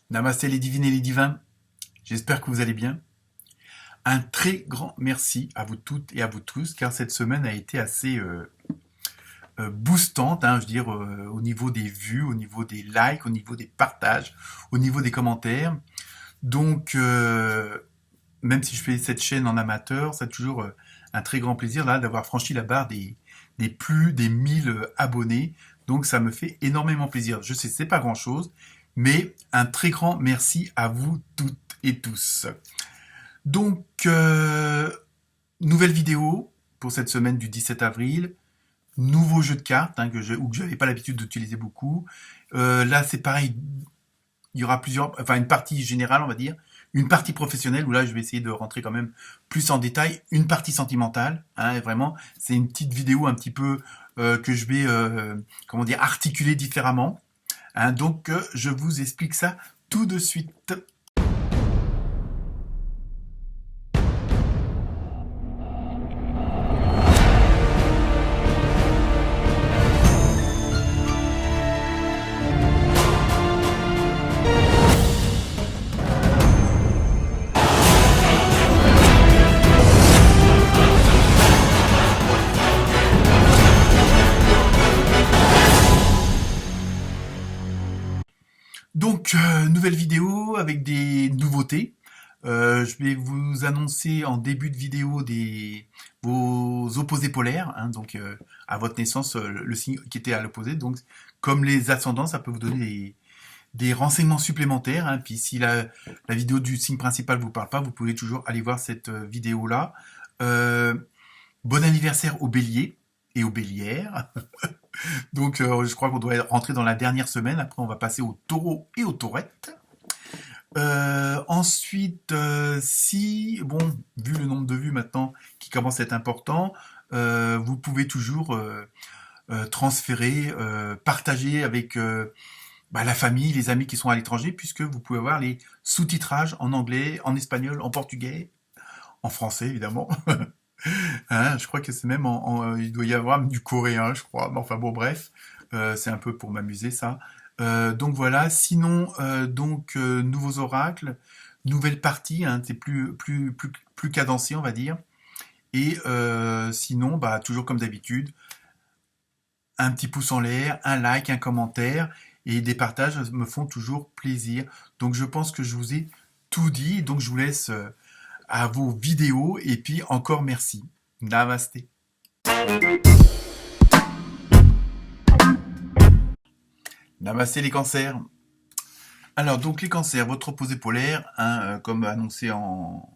Namasté les divines et les divins, j'espère que vous allez bien. Un très grand merci à vous toutes et à vous tous, car cette semaine a été assez boostante, je veux dire, au niveau des vues, au niveau des likes, au niveau des partages, au niveau des commentaires. Donc, même si je fais cette chaîne en amateur, c'est toujours un très grand plaisir là d'avoir franchi la barre des plus des 1000 abonnés. Donc, ça me fait énormément plaisir. Je sais, c'est pas grand-chose, mais un très grand merci à vous toutes et tous. Donc, nouvelle vidéo pour cette semaine du 17 avril. Nouveau jeu de cartes que je n'avais pas l'habitude d'utiliser beaucoup. Là, c'est pareil. Il y aura une partie générale, on va dire. Une partie professionnelle, où là, je vais essayer de rentrer quand même plus en détail. Une partie sentimentale, vraiment. C'est une petite vidéo un petit peu que je vais, articuler différemment. Donc, je vous explique ça tout de suite. Donc, nouvelle vidéo avec des nouveautés. Je vais vous annoncer en début de vidéo vos opposés polaires, donc à votre naissance, le signe qui était à l'opposé. Donc, comme les ascendants, ça peut vous donner des renseignements supplémentaires. Puis si la vidéo du signe principal vous parle pas, vous pouvez toujours aller voir cette vidéo-là. Bon anniversaire aux béliers et aux bélières. Donc, je crois qu'on doit rentrer dans la dernière semaine. Après, on va passer aux taureaux et aux taurettes. Ensuite, vu le nombre de vues maintenant qui commence à être important, vous pouvez toujours transférer, partager avec la famille, les amis qui sont à l'étranger, puisque vous pouvez avoir les sous-titrages en anglais, en espagnol, en portugais, en français évidemment. Je crois que c'est même il doit y avoir du coréen, je crois. Enfin bon, bref, c'est un peu pour m'amuser ça. Donc voilà. Sinon, nouveaux oracles, nouvelle partie, c'est plus cadencé, on va dire. Et sinon, toujours comme d'habitude, un petit pouce en l'air, un like, un commentaire et des partages me font toujours plaisir. Donc je pense que je vous ai tout dit. Donc je vous laisse à vos vidéos et puis encore merci. Namasté. Namasté les cancers. Alors donc les cancers, votre opposé polaire, comme annoncé en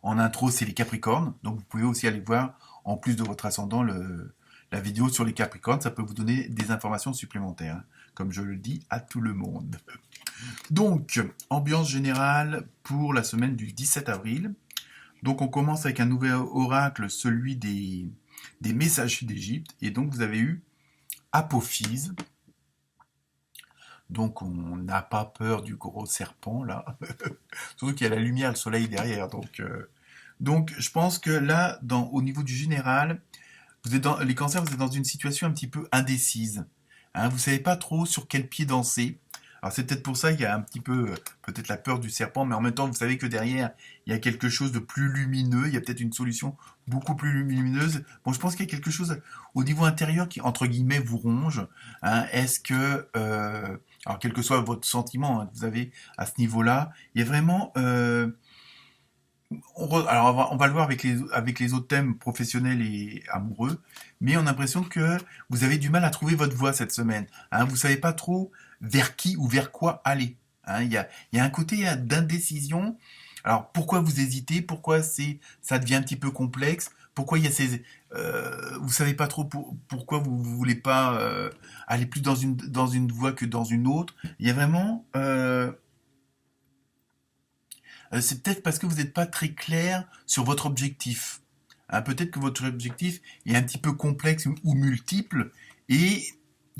intro, c'est les capricornes. Donc vous pouvez aussi aller voir, en plus de votre ascendant, la vidéo sur les capricornes. Ça peut vous donner des informations supplémentaires, comme je le dis à tout le monde. Donc, ambiance générale pour la semaine du 17 avril. Donc on commence avec un nouvel oracle, celui des messagers d'Égypte. Et donc vous avez eu Apophis. Donc on n'a pas peur du gros serpent là. Surtout qu'il y a la lumière, le soleil derrière. Donc je pense que là, au niveau du général, les cancers, vous êtes dans une situation un petit peu indécise. Vous ne savez pas trop sur quel pied danser. Alors c'est peut-être pour ça qu'il y a un petit peu, peut-être la peur du serpent, mais en même temps, vous savez que derrière, il y a quelque chose de plus lumineux, il y a peut-être une solution beaucoup plus lumineuse. Bon, je pense qu'il y a quelque chose au niveau intérieur qui, entre guillemets, vous ronge. Est-ce que, alors quel que soit votre sentiment que vous avez à ce niveau-là, il y a vraiment... Alors on va le voir avec les autres thèmes professionnels et amoureux, mais on a l'impression que vous avez du mal à trouver votre voie cette semaine. Vous savez pas trop vers qui ou vers quoi aller. Il y a un côté d'indécision. Alors pourquoi vous hésitez? Pourquoi ça devient un petit peu complexe? Pourquoi il y a vous savez pas trop pourquoi vous voulez pas aller plus dans une voie que dans une autre. Il y a vraiment c'est peut-être parce que vous n'êtes pas très clair sur votre objectif. Peut-être que votre objectif est un petit peu complexe ou multiple et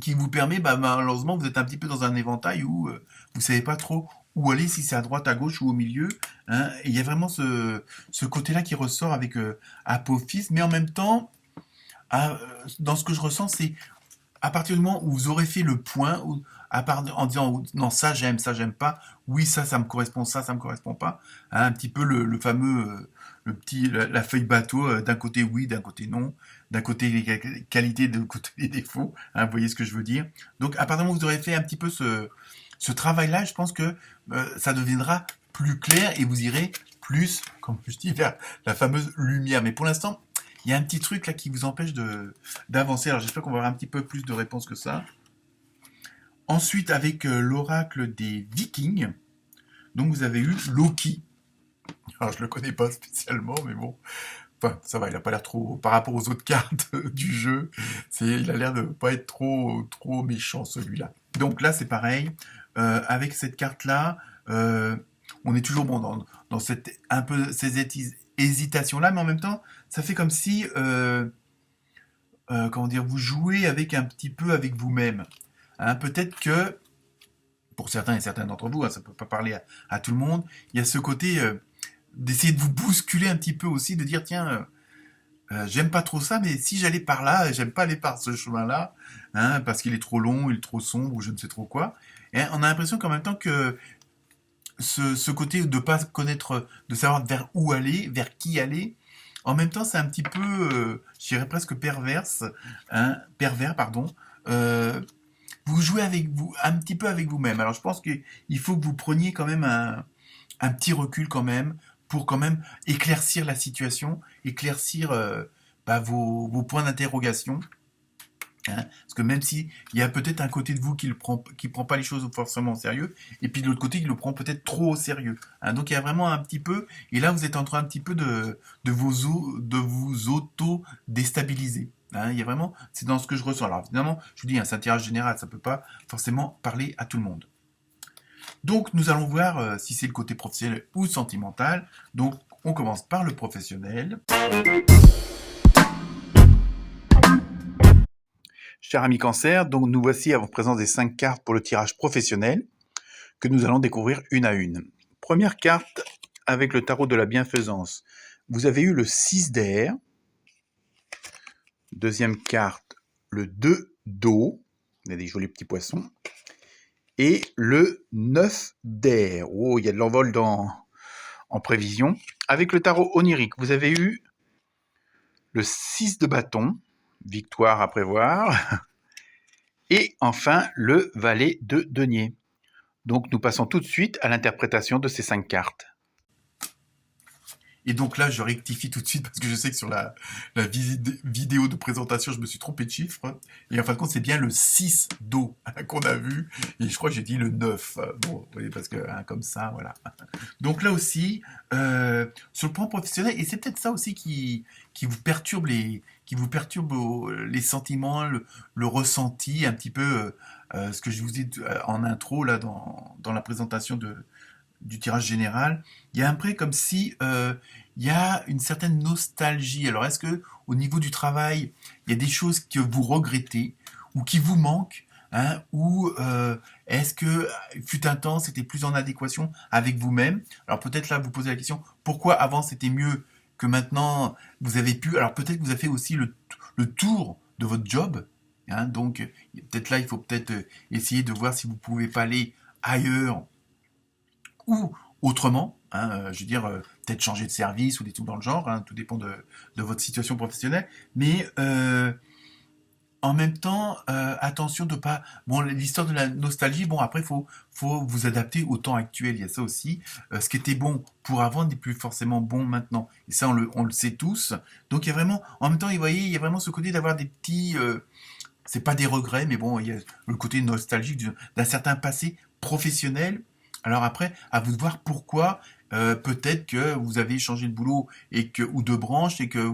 qui vous permet, malheureusement, vous êtes un petit peu dans un éventail où vous ne savez pas trop où aller, si c'est à droite, à gauche ou au milieu. Hein. Et il y a vraiment ce côté-là qui ressort avec Apophis, mais en même temps, dans ce que je ressens, c'est à partir du moment où vous aurez fait le point, en disant non, ça j'aime pas, oui, ça me correspond, ça me correspond pas, hein, un petit peu le fameux, la feuille bateau, d'un côté oui, d'un côté non, d'un côté les qualités, de l'autre côté les défauts, hein, vous voyez ce que je veux dire. Donc à partir du moment où vous aurez fait un petit peu ce travail-là, je pense que ça deviendra plus clair et vous irez plus, comme je dis, vers la fameuse lumière. Mais pour l'instant, il y a un petit truc là qui vous empêche d'avancer. Alors j'espère qu'on va avoir un petit peu plus de réponses que ça. Ensuite, avec l'oracle des Vikings, donc vous avez eu Loki. Alors je le connais pas spécialement, mais bon, enfin ça va, il a pas l'air trop, par rapport aux autres cartes du jeu, il a l'air de pas être trop méchant celui-là. Donc là c'est pareil, avec cette carte-là, on est toujours bon dans cette un peu ces hésitations-là, mais en même temps, ça fait comme si comment dire, vous jouez avec un petit peu avec vous-même. Hein, peut-être que, pour certains et certaines d'entre vous, hein, ça ne peut pas parler à tout le monde, il y a ce côté d'essayer de vous bousculer un petit peu aussi, de dire, tiens, j'aime pas trop ça, mais si j'allais par là, j'aime pas aller par ce chemin-là, hein, parce qu'il est trop long, il est trop sombre, ou je ne sais trop quoi. Et on a l'impression qu'en même temps que ce côté de pas connaître, de savoir vers où aller, vers qui aller, en même temps, c'est un petit peu, je dirais presque pervers, pardon. Euh, vous jouez avec vous, un petit peu avec vous-même. Alors, je pense qu'il faut que vous preniez quand même un petit recul quand même pour quand même éclaircir la situation, éclaircir vos points d'interrogation. Hein, parce que même si il y a peut-être un côté de vous qui prend pas les choses forcément au sérieux, et puis de l'autre côté, il le prend peut-être trop au sérieux. Hein, donc il y a vraiment un petit peu, et là vous êtes en train un petit peu de vous auto-déstabiliser. Hein, il y a vraiment, c'est dans ce que je ressens. Alors évidemment, je vous dis, hein, c'est un tirage général, ça peut pas forcément parler à tout le monde. Donc nous allons voir si c'est le côté professionnel ou sentimental. Donc on commence par le professionnel. Cher ami Cancer, donc nous voici à votre présence des 5 cartes pour le tirage professionnel que nous allons découvrir une à une. Première carte avec le tarot de la bienfaisance. Vous avez eu le 6 d'air. Deuxième carte, le 2 d'eau. Il y a des jolis petits poissons. Et le 9 d'air. Oh, il y a de l'envol en prévision. Avec le tarot onirique, vous avez eu le 6 de bâton. Victoire à prévoir. Et enfin, le valet de denier. Donc, nous passons tout de suite à l'interprétation de ces 5 cartes. Et donc là, je rectifie tout de suite parce que je sais que sur la vidéo de présentation, je me suis trompé de chiffre. Et en fin de compte, c'est bien le 6 d'eau qu'on a vu. Et je crois que j'ai dit le 9. Bon, vous voyez, parce que comme ça, voilà. Donc là aussi, sur le plan professionnel, et c'est peut-être ça aussi qui vous perturbe les sentiments, le ressenti, un petit peu ce que je vous ai dit en intro là dans la présentation du tirage général. Il y a un peu comme si il y a une certaine nostalgie. Alors est-ce que au niveau du travail, il y a des choses que vous regrettez ou qui vous manquent, hein, ou est-ce que fut un temps c'était plus en adéquation avec vous-même? Alors peut-être là vous posez la question pourquoi avant c'était mieux que maintenant vous avez pu. Alors peut-être que vous avez fait aussi le tour de votre job, hein, donc peut-être là il faut peut-être essayer de voir si vous pouvez pas aller ailleurs ou autrement, hein, je veux dire, peut-être changer de service ou des trucs dans le genre, hein, tout dépend de votre situation professionnelle, mais en même temps, attention de pas... Bon, l'histoire de la nostalgie, bon, après, faut vous adapter au temps actuel, il y a ça aussi. Ce qui était bon pour avant n'est plus forcément bon maintenant, et ça, on le sait tous. Donc, il y a vraiment... En même temps, vous voyez, il y a vraiment ce côté d'avoir des petits... c'est pas des regrets, mais bon, il y a le côté nostalgique d'un certain passé professionnel. Alors après, à vous de voir pourquoi peut-être que vous avez changé de boulot ou de branche et que...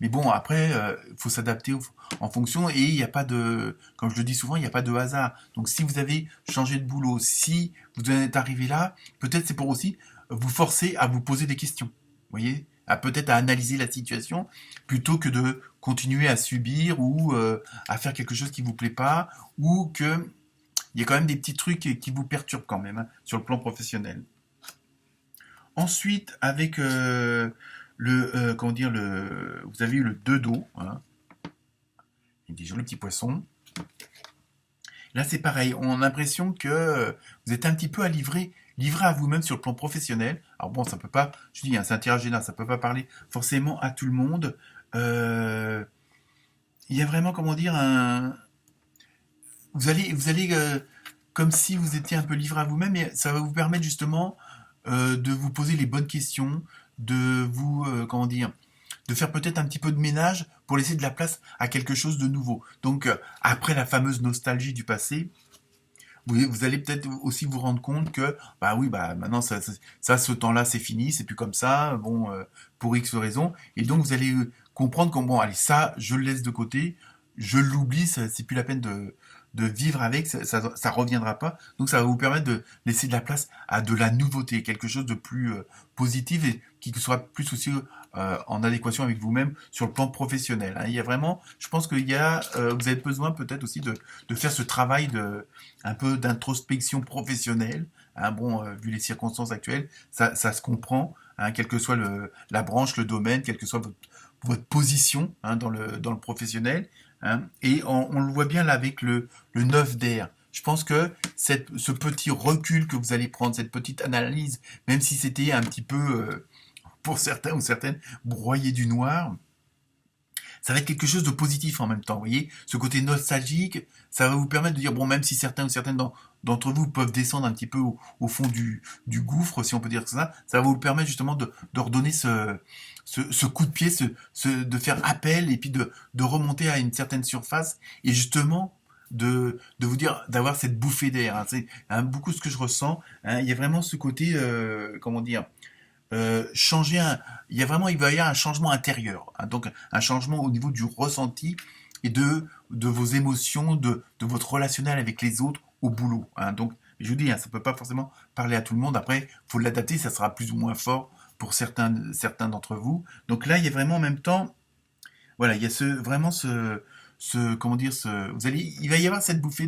Mais bon, après, faut s'adapter en fonction et il n'y a pas de... Comme je le dis souvent, il n'y a pas de hasard. Donc si vous avez changé de boulot, si vous en êtes arrivé là, peut-être c'est pour aussi vous forcer à vous poser des questions. Vous voyez, peut-être à analyser la situation plutôt que de continuer à subir ou à faire quelque chose qui vous plaît pas ou que il y a quand même des petits trucs qui vous perturbent quand même, hein, sur le plan professionnel. Ensuite, avec comment dire, vous avez eu le 2 d'eau, hein, et des jolis petits poissons. Là, c'est pareil. On a l'impression que vous êtes un petit peu livré à vous-même sur le plan professionnel. Alors bon, ça peut pas, je dis, hein, c'est un tirage général, ça peut pas parler forcément à tout le monde. Euh, il y a vraiment, comment dire, vous allez comme si vous étiez un peu livré à vous-même, et ça va vous permettre justement de vous poser les bonnes questions, de vous, comment dire, de faire peut-être un petit peu de ménage pour laisser de la place à quelque chose de nouveau. Donc, après la fameuse nostalgie du passé, vous allez peut-être aussi vous rendre compte que, bah oui, bah maintenant, ce temps-là, c'est fini, c'est plus comme ça, bon, pour X raisons. Et donc, vous allez comprendre que, bon, allez, ça, je le laisse de côté, je l'oublie, c'est plus la peine de vivre avec, ça reviendra pas. Donc, ça va vous permettre de laisser de la place à de la nouveauté, quelque chose de plus positif et qui soit plus aussi en adéquation avec vous-même sur le plan professionnel, hein. Il y a vraiment, je pense qu'il y a, vous avez besoin peut-être aussi de faire ce travail un peu d'introspection professionnelle, hein. Bon, vu les circonstances actuelles, ça se comprend, hein, quelle que soit la branche, le domaine, quelle que soit votre position, hein, dans le professionnel, hein. Et on le voit bien là avec le 9 d'air. Je pense que ce petit recul que vous allez prendre, cette petite analyse, même si c'était un petit peu, pour certains ou certaines, broyé du noir, ça va être quelque chose de positif en même temps. Vous voyez, ce côté nostalgique, ça va vous permettre de dire, bon, même si certains ou certaines d'entre vous peuvent descendre un petit peu au fond du gouffre, si on peut dire ça va vous permettre justement de redonner ce coup de pied, de faire appel et puis de remonter à une certaine surface et justement de vous dire, d'avoir cette bouffée d'air, hein. C'est hein, beaucoup ce que je ressens, hein. Il y a vraiment ce côté, comment dire, changer il va y avoir un changement intérieur, hein, donc un changement au niveau du ressenti et de vos émotions, de votre relationnel avec les autres au boulot, hein. Donc, je vous dis, hein, ça peut pas forcément parler à tout le monde. Après, faut l'adapter, ça sera plus ou moins fort pour certains d'entre vous. Donc là, il y a vraiment en même temps, voilà, il y a vraiment comment dire, il va y avoir cette bouffée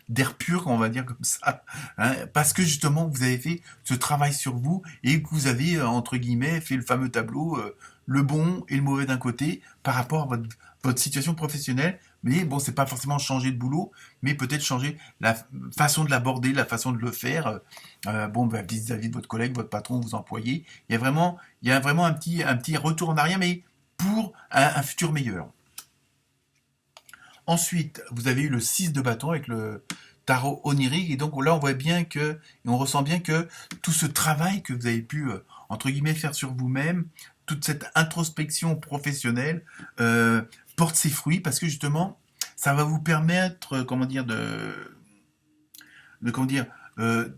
d'air pur, on va dire comme ça, hein, parce que justement vous avez fait ce travail sur vous et que vous avez entre guillemets fait le fameux tableau, le bon et le mauvais d'un côté par rapport à votre situation professionnelle. Mais bon, c'est pas forcément changer de boulot, mais peut-être changer la façon de l'aborder, la façon de le faire. Bon, bah, vis-à-vis de votre collègue, votre patron, vos employés, il y a vraiment un petit retour en arrière, mais pour un futur meilleur. Ensuite, vous avez eu le 6 de bâton avec le tarot onirique. Et donc là, on voit bien et on ressent bien que tout ce travail que vous avez pu, entre guillemets, faire sur vous-même, toute cette introspection professionnelle, porte ses fruits parce que justement, ça va vous permettre, comment dire, comment dire, je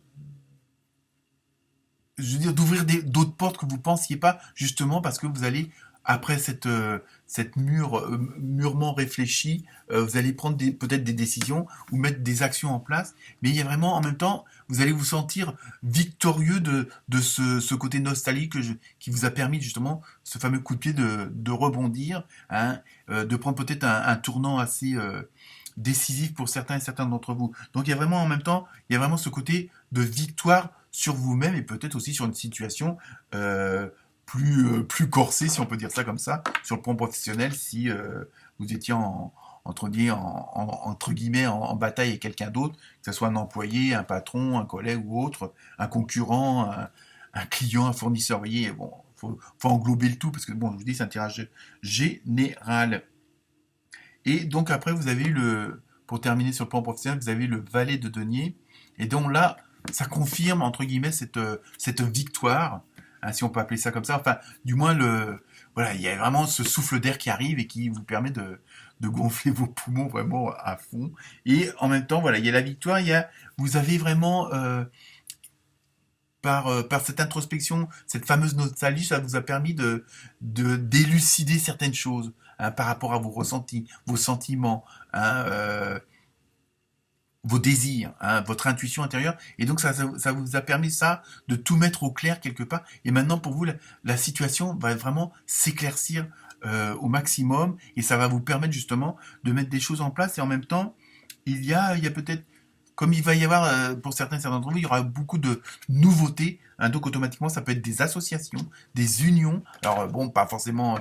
veux dire, d'ouvrir d'autres portes que vous pensiez pas, justement parce que vous allez, après cette mûrement réfléchie, vous allez prendre peut-être des décisions ou mettre des actions en place, mais il y a vraiment, en même temps, vous allez vous sentir victorieux de ce côté nostalgique qui vous a permis justement ce fameux coup de pied de rebondir, hein, de prendre peut-être un tournant assez décisif pour certains et certaines d'entre vous. Donc il y a vraiment en même temps, il y a vraiment ce côté de victoire sur vous-même et peut-être aussi sur une situation plus corsée, si on peut dire ça comme ça, sur le plan professionnel, si vous étiez entre guillemets en bataille avec quelqu'un d'autre, que ce soit un employé, un patron, un collègue ou autre, un concurrent, un client, un fournisseur. Vous voyez, bon, faut englober le tout parce que bon, je vous dis, c'est un tirage général. Et donc après, vous avez eu pour terminer sur le plan professionnel, vous avez eu le valet de denier. Et donc là, ça confirme, entre guillemets, cette victoire, hein, si on peut appeler ça comme ça. Enfin, du moins, voilà, il y a vraiment ce souffle d'air qui arrive et qui vous permet de gonfler vos poumons vraiment à fond. Et en même temps, voilà, il y a la victoire, vous avez vraiment, par cette introspection, cette fameuse nostalgie, ça vous a permis d'élucider certaines choses, hein, par rapport à vos ressentis, vos sentiments, hein, vos désirs, hein, votre intuition intérieure. Et donc ça vous a permis ça, de tout mettre au clair quelque part. Et maintenant, pour vous, la situation va vraiment s'éclaircir au maximum. Et ça va vous permettre justement de mettre des choses en place. Et en même temps, il y a peut-être comme il va y avoir, pour certains d'entre vous, il y aura beaucoup de nouveautés, hein, donc automatiquement, ça peut être des associations, des unions. Alors, bon, pas forcément,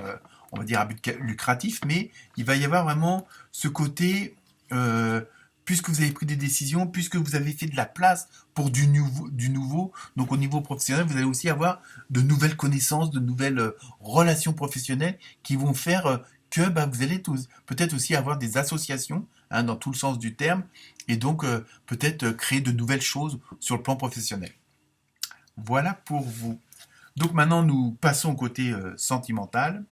on va dire, à but lucratif, mais il va y avoir vraiment ce côté, euh, puisque vous avez pris des décisions, puisque vous avez fait de la place pour du nouveau, donc au niveau professionnel, vous allez aussi avoir de nouvelles connaissances, de nouvelles relations professionnelles qui vont faire que bah, vous allez peut-être aussi avoir des associations, hein, dans tout le sens du terme, et donc peut-être créer de nouvelles choses sur le plan professionnel. Voilà pour vous. Donc maintenant, nous passons au côté sentimental.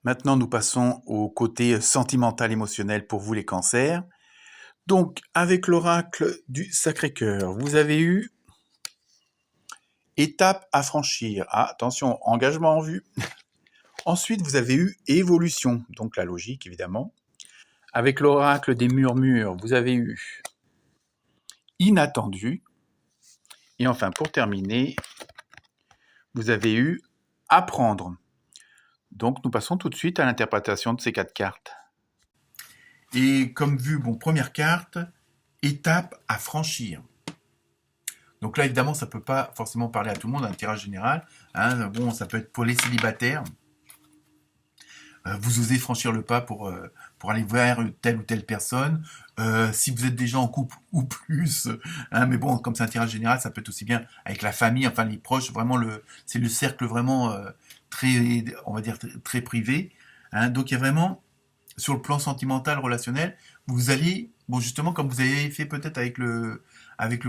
Maintenant, nous passons au côté sentimental émotionnel pour vous les cancers. Donc, avec l'oracle du Sacré-Cœur, vous avez eu étape à franchir. Ah, attention, engagement en vue. Ensuite, vous avez eu évolution, donc la logique évidemment. Avec l'oracle des murmures, vous avez eu inattendu. Et enfin, pour terminer, vous avez eu apprendre. Donc, nous passons tout de suite à l'interprétation de ces 4 cartes. Et comme vu, bon, première carte, étape à franchir. Donc là, évidemment, ça ne peut pas forcément parler à tout le monde, un tirage général. Hein. Bon, ça peut être pour les célibataires. Vous osez franchir le pas pour aller vers telle ou telle personne. Si vous êtes déjà en couple ou plus, hein, mais bon, comme c'est un tirage général, ça peut être aussi bien avec la famille, enfin les proches, vraiment c'est le cercle vraiment très, on va dire très privé. Hein. Donc il y a vraiment, sur le plan sentimental, relationnel, vous allez, bon justement, comme vous avez fait peut-être avec le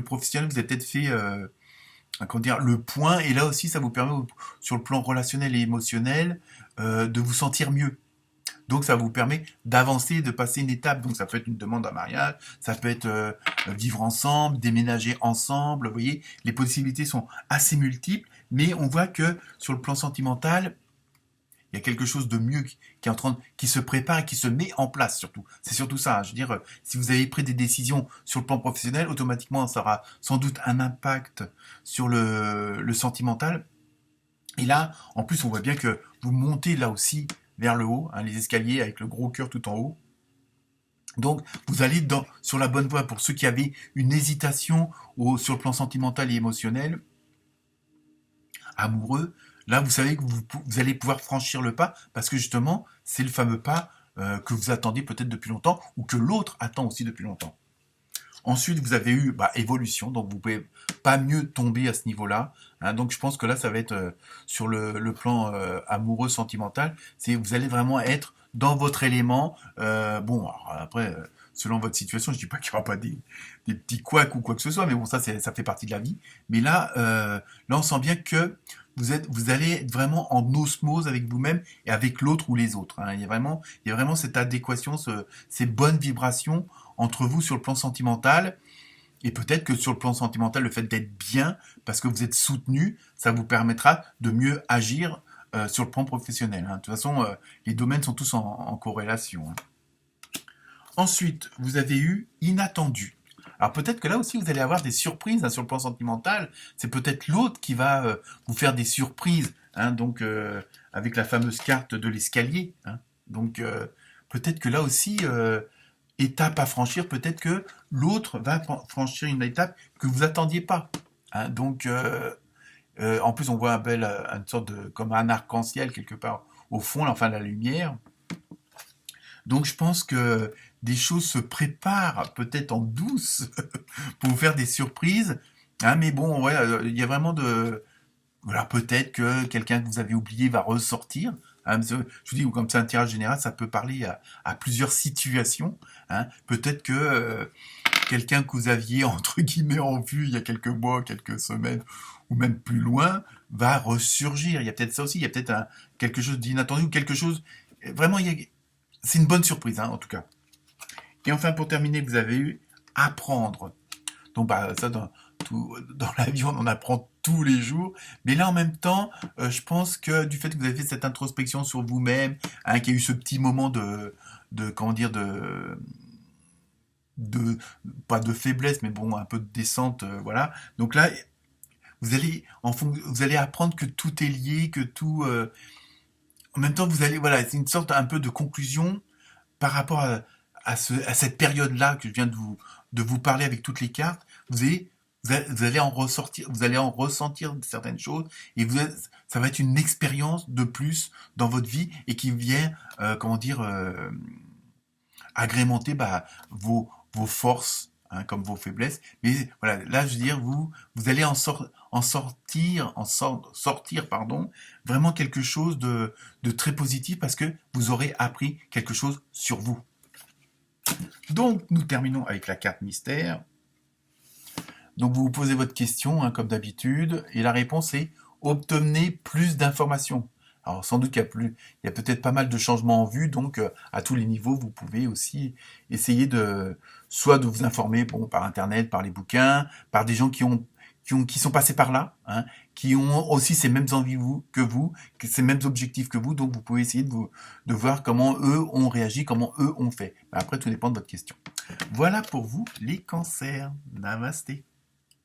professionnel, vous avez peut-être fait comment dire, le point, et là aussi ça vous permet sur le plan relationnel et émotionnel de vous sentir mieux. Donc ça vous permet d'avancer, de passer une étape. Donc ça peut être une demande en mariage, ça peut être vivre ensemble, déménager ensemble. Vous voyez, les possibilités sont assez multiples, mais on voit que sur le plan sentimental, il y a quelque chose de mieux qui est en train qui se prépare et qui se met en place surtout. C'est surtout ça. Hein. Je veux dire, si vous avez pris des décisions sur le plan professionnel, automatiquement ça aura sans doute un impact sur le sentimental. Et là, en plus, on voit bien que vous montez là aussi vers le haut, hein, les escaliers avec le gros cœur tout en haut. Donc, vous allez sur la bonne voie. Pour ceux qui avaient une hésitation sur le plan sentimental et émotionnel, amoureux, là, vous savez que vous allez pouvoir franchir le pas parce que justement, c'est le fameux pas que vous attendiez peut-être depuis longtemps ou que l'autre attend aussi depuis longtemps. Ensuite, vous avez eu évolution, donc vous pouvez pas mieux tomber à ce niveau-là. Hein, donc je pense que là, ça va être sur le plan amoureux, sentimental. Vous allez vraiment être dans votre élément. Bon, alors, après, selon votre situation, je dis pas qu'il n'y aura pas des petits couacs ou quoi que ce soit, mais bon, ça fait partie de la vie. Mais là, on sent bien que vous allez être vraiment en osmose avec vous-même et avec l'autre ou les autres. Hein. Il y a vraiment cette adéquation, ces bonnes vibrations entre vous sur le plan sentimental. Et peut-être que sur le plan sentimental, le fait d'être bien, parce que vous êtes soutenu, ça vous permettra de mieux agir sur le plan professionnel. Hein. De toute façon, les domaines sont tous en corrélation. Hein. Ensuite, vous avez eu inattendu. Alors peut-être que là aussi, vous allez avoir des surprises hein, sur le plan sentimental. C'est peut-être l'autre qui va vous faire des surprises. Hein, donc, avec la fameuse carte de l'escalier. Hein. Donc, peut-être que là aussi... étape à franchir, peut-être que l'autre va franchir une étape que vous attendiez pas. Hein, donc, en plus, on voit une sorte de, comme un arc-en-ciel quelque part au fond, enfin la lumière. Donc, je pense que des choses se préparent, peut-être en douce, pour vous faire des surprises. Hein, mais bon, ouais, il y a vraiment de, voilà, peut-être que quelqu'un que vous avez oublié va ressortir. Hein, je vous dis, comme c'est un tirage général, ça peut parler à plusieurs situations. Hein. Peut-être que quelqu'un que vous aviez, entre guillemets, en vue il y a quelques mois, quelques semaines, ou même plus loin, va ressurgir. Il y a peut-être ça aussi, il y a peut-être quelque chose d'inattendu, ou quelque chose... Vraiment, c'est une bonne surprise, hein, en tout cas. Et enfin, pour terminer, vous avez eu apprendre. Donc, ça, dans la vie, on en apprend tous les jours. Mais là, en même temps, je pense que du fait que vous avez fait cette introspection sur vous-même, hein, qu'il y a eu ce petit moment comment dire, pas de faiblesse, mais bon, un peu de descente, voilà. Donc là, vous allez apprendre que tout est lié, que tout, en même temps, voilà, c'est une sorte un peu de conclusion. par rapport à cette période-là que je viens de vous parler avec toutes les cartes, vous allez en ressortir, vous allez en ressentir certaines choses et ça va être une expérience de plus dans votre vie et qui vient, comment dire, agrémenter vos forces, hein, comme vos faiblesses. Mais voilà, là, je veux dire, vous allez sortir, pardon, vraiment quelque chose de très positif parce que vous aurez appris quelque chose sur vous. Donc, nous terminons avec la carte mystère. Donc, vous vous posez votre question, hein, comme d'habitude, et la réponse est obtenez plus d'informations. Alors, sans doute il y a peut-être pas mal de changements en vue, donc à tous les niveaux, vous pouvez aussi essayer soit de vous informer, bon, par Internet, par les bouquins, par des gens qui sont passés par là, hein, qui ont aussi ces mêmes envies que vous, ces mêmes objectifs que vous, donc vous pouvez essayer de voir comment eux ont réagi, comment eux ont fait. Après, tout dépend de votre question. Voilà pour vous, les cancers. Namasté.